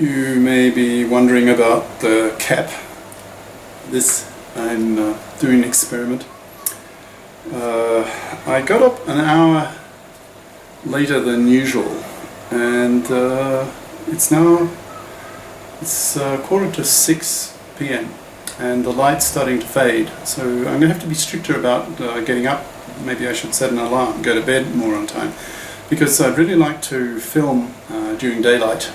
You may be wondering about the cap. I'm doing an experiment. I got up an hour later than usual, and it's quarter to 6 p.m. and the light's starting to fade, so I'm going to have to be stricter about getting up. Maybe I should set an alarm, go to bed more on time, because I'd really like to film during daylight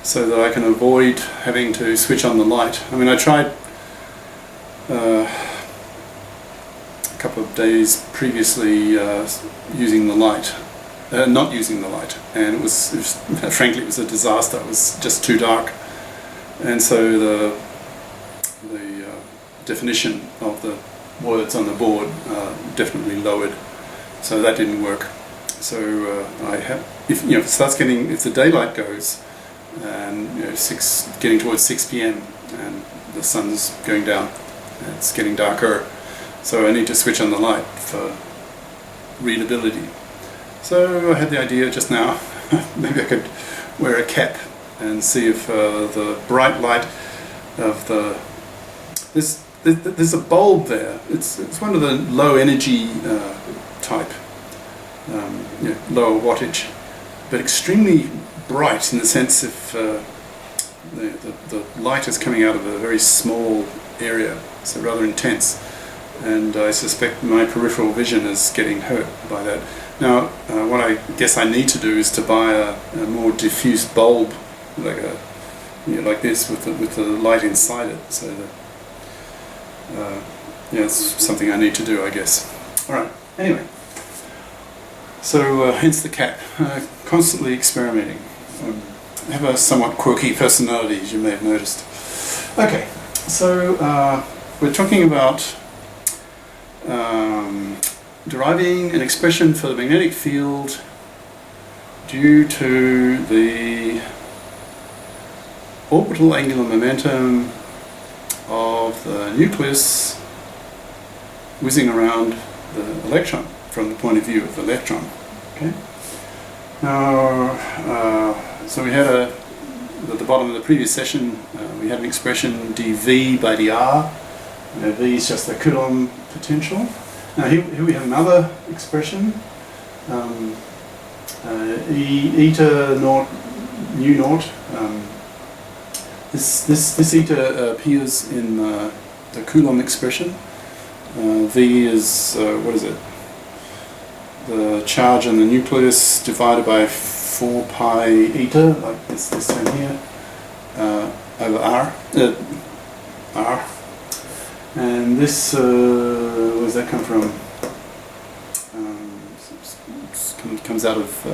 so that I can avoid having to switch on the light. I mean, I tried a couple of days previously using the light, not using the light, and it was frankly it was a disaster. It was just too dark, and so the definition of the words on the board definitely lowered, so that didn't work. So if the daylight goes, and getting towards 6 p.m. and the sun's going down, it's getting darker, so I need to switch on the light for readability. So I had the idea just now, maybe I could wear a cap and see if the bright light of there's a bulb there. It's one of the low energy type, lower wattage, but extremely bright in the sense if the light is coming out of a very small area, so rather intense, and I suspect my peripheral vision is getting hurt by that. Now, what I guess I need to do is to buy a more diffuse bulb, like this, with the light inside it. So that it's something I need to do, I guess. All right. Anyway, so hence the cap. Constantly experimenting. I have a somewhat quirky personality, as you may have noticed. Okay, so we're talking about deriving an expression for the magnetic field due to the orbital angular momentum of the nucleus whizzing around the electron from the point of view of the electron. Okay. Now, so we had at the bottom of the previous session, we had an expression dV by dr. V is just the Coulomb potential. Now here we have another expression, eta naught mu naught. This eta appears in the Coulomb expression. V is what is it? The charge on the nucleus divided by 4 pi eta, like this term here, over r. And this, where does that come from? Comes out of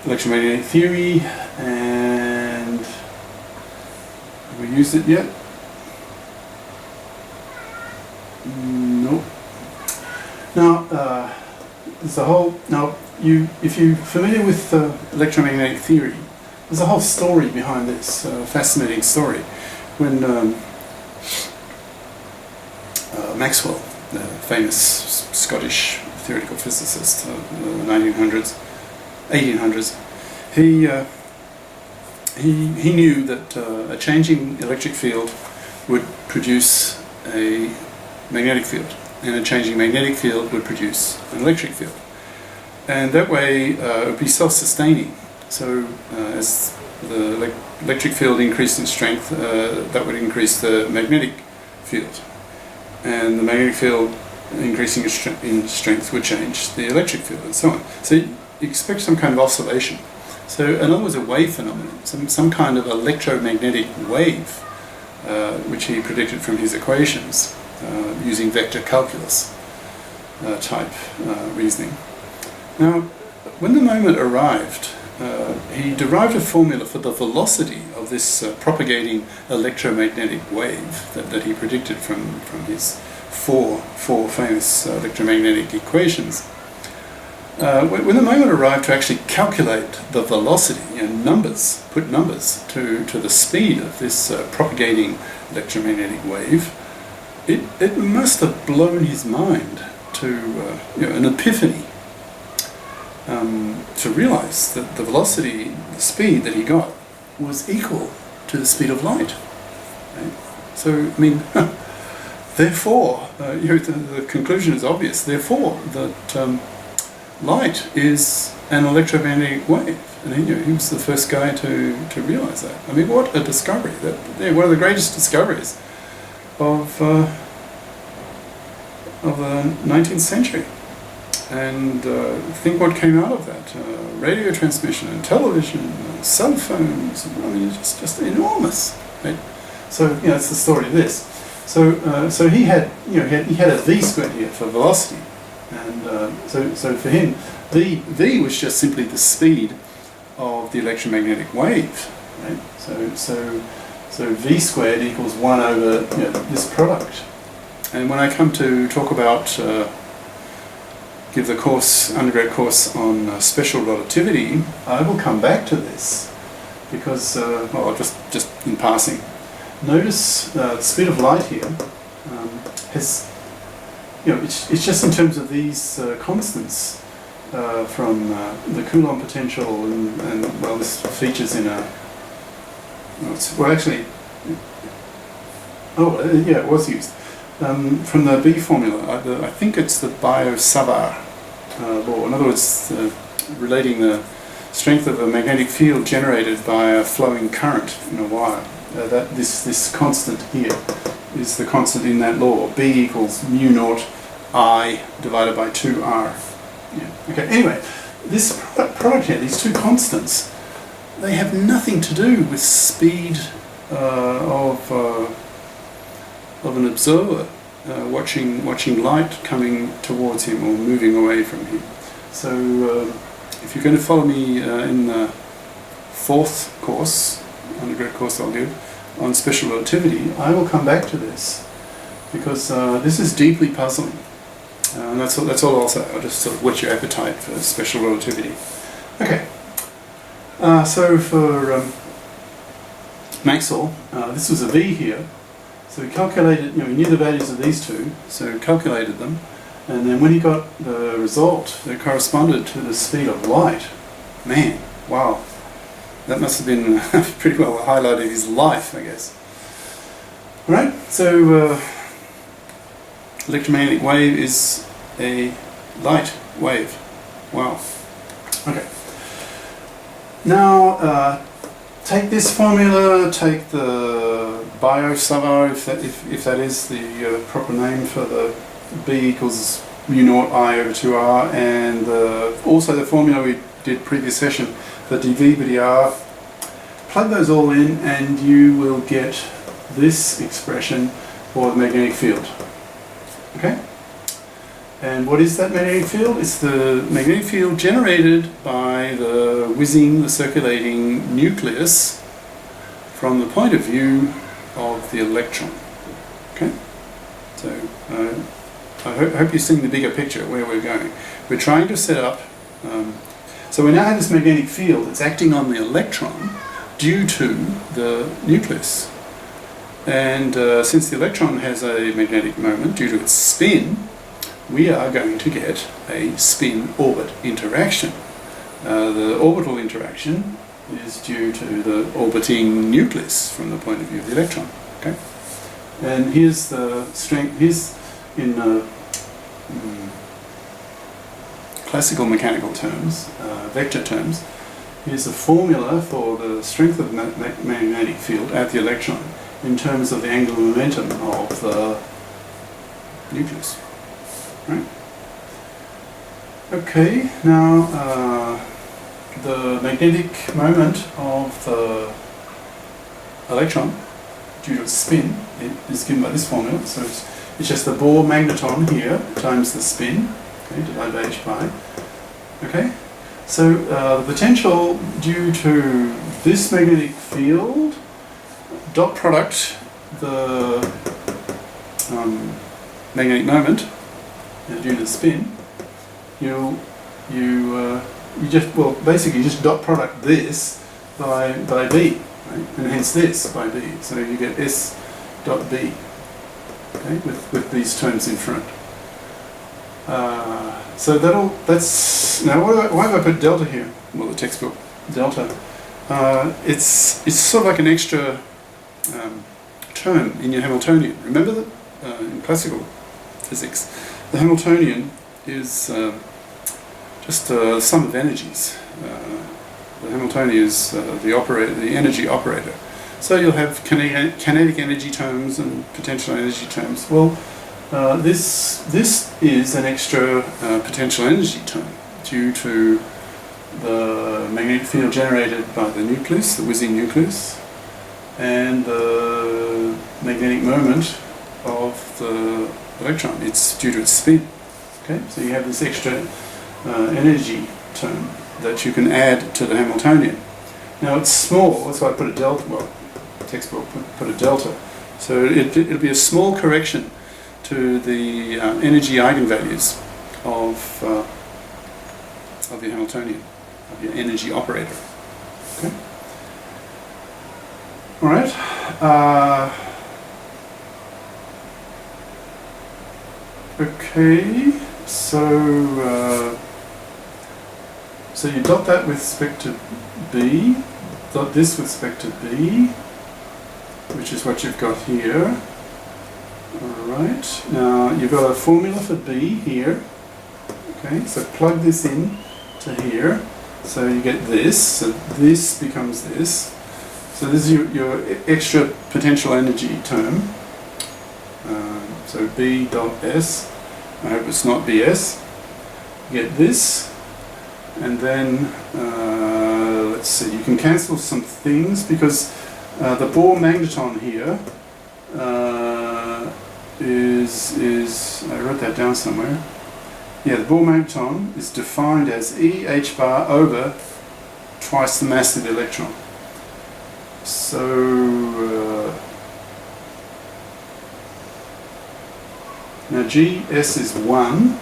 electromagnetic theory, and have we used it yet? Nope. Now, there's a whole. Now, if you're familiar with electromagnetic theory, there's a whole story behind this, fascinating story. When Maxwell, the famous Scottish theoretical physicist of the 1800s, he knew that a changing electric field would produce a magnetic field, and a changing magnetic field would produce an electric field, and that way it would be self-sustaining. So as the electric field increased in strength, that would increase the magnetic field, and the magnetic field increasing in strength would change the electric field, and so on. So you expect some kind of oscillation. So in other words, a wave phenomenon, some kind of electromagnetic wave, which he predicted from his equations using vector calculus type reasoning. Now, when the moment arrived, he derived a formula for the velocity of this propagating electromagnetic wave that he predicted from his four famous electromagnetic equations. When the moment arrived to actually calculate the velocity and put numbers to the speed of this propagating electromagnetic wave, it must have blown his mind to an epiphany, to realize that the velocity, the speed that he got was equal to the speed of light. Right? So, I mean, therefore, the conclusion is obvious. Therefore, that light is an electromagnetic wave. And he was the first guy to realise that. I mean, what a discovery! One of the greatest discoveries of the 19th century. And think what came out of that: radio transmission and television, and cell phones. I mean, it's just enormous. Right? So it's the story of this. So he had he had a v squared here for velocity, and so for him, v was just simply the speed of the electromagnetic wave. Right? So v squared equals 1 over this product. And when I come to talk about give the undergrad course on special relativity, I will come back to this because, well, just in passing, notice the speed of light here has, it's just in terms of these constants from the Coulomb potential, and well, this features in a, it was used. From the B formula, I think it's the Biot-Savart law. In other words, relating the strength of a magnetic field generated by a flowing current in a wire. That this constant here is the constant in that law. B equals mu naught I divided by 2R. Yeah. Okay. Anyway, this product here, these two constants, they have nothing to do with speed of an observer watching light coming towards him or moving away from him. So if you're going to follow me in the fourth course, undergrad course I'll give, on special relativity, I will come back to this because this is deeply puzzling. And that's all I'll say. I'll just sort of whet your appetite for special relativity. Okay. So for Maxwell, this was a V here. So he calculated, he knew the values of these two, so he calculated them, and then when he got the result that corresponded to the speed of light, man, wow, that must have been pretty well a highlight of his life, I guess. Alright, so electromagnetic wave is a light wave. Wow. Okay. Now, take this formula, take the Biot-Savart, if that is the proper name for the B equals mu naught I over 2R, and also the formula we did previous session for dV by dr. Plug those all in and you will get this expression for the magnetic field. Okay? And what is that magnetic field? It's the magnetic field generated by the circulating nucleus from the point of view of the electron. Okay? So I hope you're seeing the bigger picture where we're going. We're trying to set up, so we now have this magnetic field that's acting on the electron due to the nucleus. And since the electron has a magnetic moment due to its spin, we are going to get a spin-orbit interaction. The orbital interaction is due to the orbiting nucleus from the point of view of the electron. Okay? And here's the strength, here's in classical mechanical terms, vector terms, here's the formula for the strength of the magnetic field at the electron in terms of the angular momentum of the nucleus. Right? Okay, now the magnetic moment of the electron due to its spin is given by this formula. So it's just the Bohr magneton here times the spin, okay, divided by h pi. Okay, so the potential due to this magnetic field, dot product the magnetic moment due to the spin, you just dot product this by B, right? And hence this by B. So you get S dot B, okay, with these terms in front. So that's now why have I put delta here? Well, the textbook delta it's sort of like an extra term in your Hamiltonian. Remember that in classical physics, the Hamiltonian is just a sum of energies. The Hamiltonian is the energy operator. So you'll have kinetic energy terms and potential energy terms. Well, this is an extra potential energy term due to the magnetic field generated by the nucleus, the whizzing nucleus, and the magnetic moment of the electron. It's due to its spin. Okay, so you have this extra energy term that you can add to the Hamiltonian. Now it's small, that's why I put a delta. Well, textbook put a delta. So it'll be a small correction to the energy eigenvalues of your Hamiltonian, of your energy operator. Okay. All right. Okay. So you dot that with respect to B, dot this with respect to B, which is what you've got here. Alright, now you've got a formula for B here. Okay, so plug this in to here. So you get this, so this becomes this. So this is your extra potential energy term. So B dot S, I hope it's not BS. You get this, and then let's see, you can cancel some things because the Bohr magneton here is I wrote that down somewhere. Yeah, the Bohr magneton is defined as E h bar over twice the mass of the electron. So now GS is 1,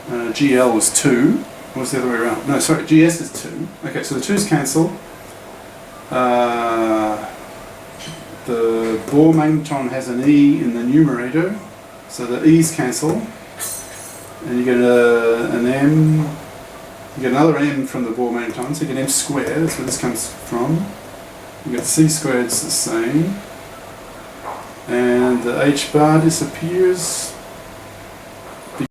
GL was 2. What's the other way around? No, sorry, GS is 2. Okay, so the 2's cancel. The Bohr magneton has an E in the numerator, so the E's cancel, and you get an M. You get another M from the Bohr magneton, so you get M squared. That's where this comes from. You get C squared's the same, and the H bar disappears.